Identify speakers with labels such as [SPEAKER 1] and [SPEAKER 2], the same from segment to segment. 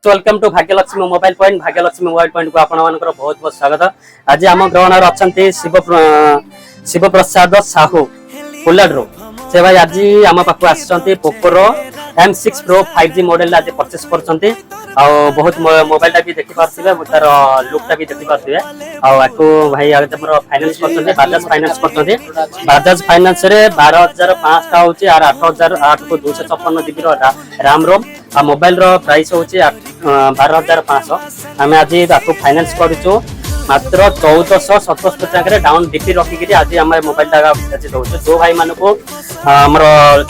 [SPEAKER 1] Welcome to Bhagyalakshmi mobile point. Bhagyalakshmi mobile point को आपण मानकर बहुत बहुत स्वागत। आज आम ग्रहण अच्छा शिव प्रसाद साहू पुलाड्रो से भाई आज आम पाक आसते पोकोर M6 Pro 5G मॉडल आज परचेस करछन्ते। बहुत मोबाइल भी देखि पारथिबे, तार लुक भी देखि पारथिबे। आको भाई आज हमर फाइनेंस करछन्ते, बाजाज फाइनेंस करछन्ते। बाजाज फाइनेंस रे 12500 टा होची आर 8008 को 256 जीबी रो RAM रोम आ मोबाइल रो प्राइस होची 12500। आमे आज आपको फाइनेंस करिचो मात्र 1477 टका रे डाउन डीपी रखी आज आम मोबाइल आज दउछ। जो भाई मान को हमर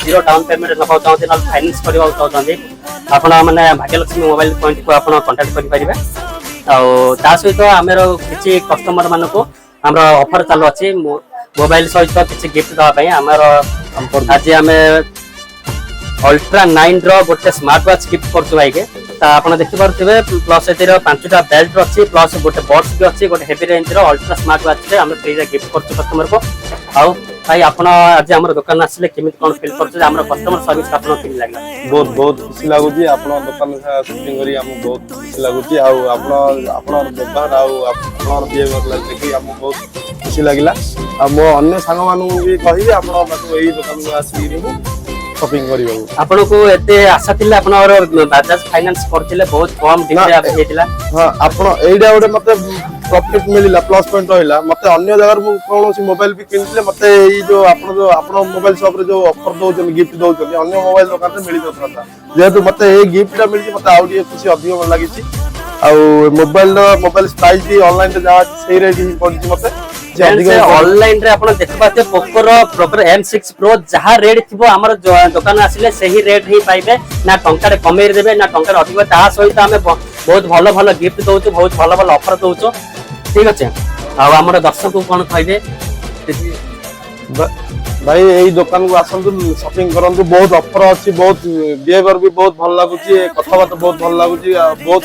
[SPEAKER 1] जीरो डाउन पेमेंट नबा चाहते न फाइनेंस करबा चाहते आपण माने भाग्यलक्ष्मी मोबाइल पॉइंट को आपण कांटेक्ट करि परिबे। ता सहित आमर किछि कस्टमर मान को हमर ऑफर चालू अछि मोबाइल सहित किछि गिफ्ट दवा पई। हमर आज आमे अल्ट्रा 9 रो गोटे स्मार्ट वॉच गिफ्ट करछु भाई के। आपण देखि परथिबे प्लस एतिर 5टा बेल्ट अछि, प्लस गोटे बॉक्स भी अछि, गोटे हेवी रेंज रो अल्ट्रा स्मार्ट वॉच रे हम फ्री रे गिफ्ट करछु कस्टमर को। आउ भाई आपण आज हमर दुकान आसिले केमित कोन फील करछु, हमर कस्टमर सर्विस आपण केमि लागला?
[SPEAKER 2] बहुत बहुत खुशी लागुची आपण दुकान से शॉपिंग करी हम बहुत खुशी लागुची। आ आपण व्यवहार आपण बिहेवियर लाग देखि हम बहुत खुशी लागिला। आ मो अन्य सांग मानु भी कहि आपण एई दुकान को आसी शॉपिंग करियो।
[SPEAKER 1] आपण को एते आशा थिले आपण बाजाज फाइनेंस करथिले, बहुत कम डिपे हेतिला।
[SPEAKER 2] हां आपण एइडा ओडे मते प्रॉफिट मिलिला, प्लस पॉइंट रहिला। मते अन्य जगह मु कोनोसी मोबाइल भी किनले मते एई जो आपण मोबाइल शॉप रे जो ऑफर दोजन गिफ्ट दोजन अन्य मोबाइल दुकान रे मिलि जथाता। जेहेतु मते ए गिफ्टटा मिलि मते आउडी खुशी अधिक लागिची। आ मोबाइल प्राइस भी ऑनलाइन रे जा सेही रेट ही पड़ची मते।
[SPEAKER 1] ऑनलाइन रे आपण देखबाते पोको रो प्रॉपर M6 Pro जहा रेट थिबो हमर दुकान आसिले सही रेट ही पाइबे ना। टंका रे कमेर देबे ना टंका रे अधिक। ता सहित हमें बहुत भलो भलो गिफ्ट दोउछु, बहुत भलो भलो ऑफर दोउछु। ठीक अछि। आ हमर दर्शक को कोन कहबे
[SPEAKER 2] भाई एई दुकान को आसंतु शॉपिंग करंतु। बहुत ऑफर अछि, बहुत बिहेवियर भी बहुत भल लागुची, कथा बात बहुत भल लागुची। बहुत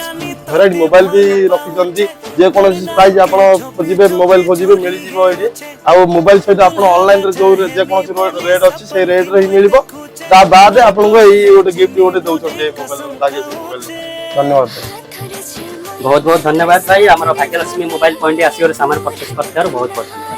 [SPEAKER 2] वेराइटी मोबाइल भी रखिसंती। जे कोन प्राइस आपण खोजिबे मोबाइल खोजिबे मिलि जिवो एडी। आ मोबाइल सहित आपण ऑनलाइन रे जो जे कोन रेट अछि से रेट रे ही मिलिबो। ता बाद आपण को एई ओटे गिफ्ट ओटे दउछते मोबाइल लागे मोबाइल। धन्यवाद,
[SPEAKER 1] बहुत बहुत धन्यवाद भाई। हमर भाग्यलक्ष्मी मोबाइल पॉइंट आसी और सामान परचेस करथार बहुत बहुत।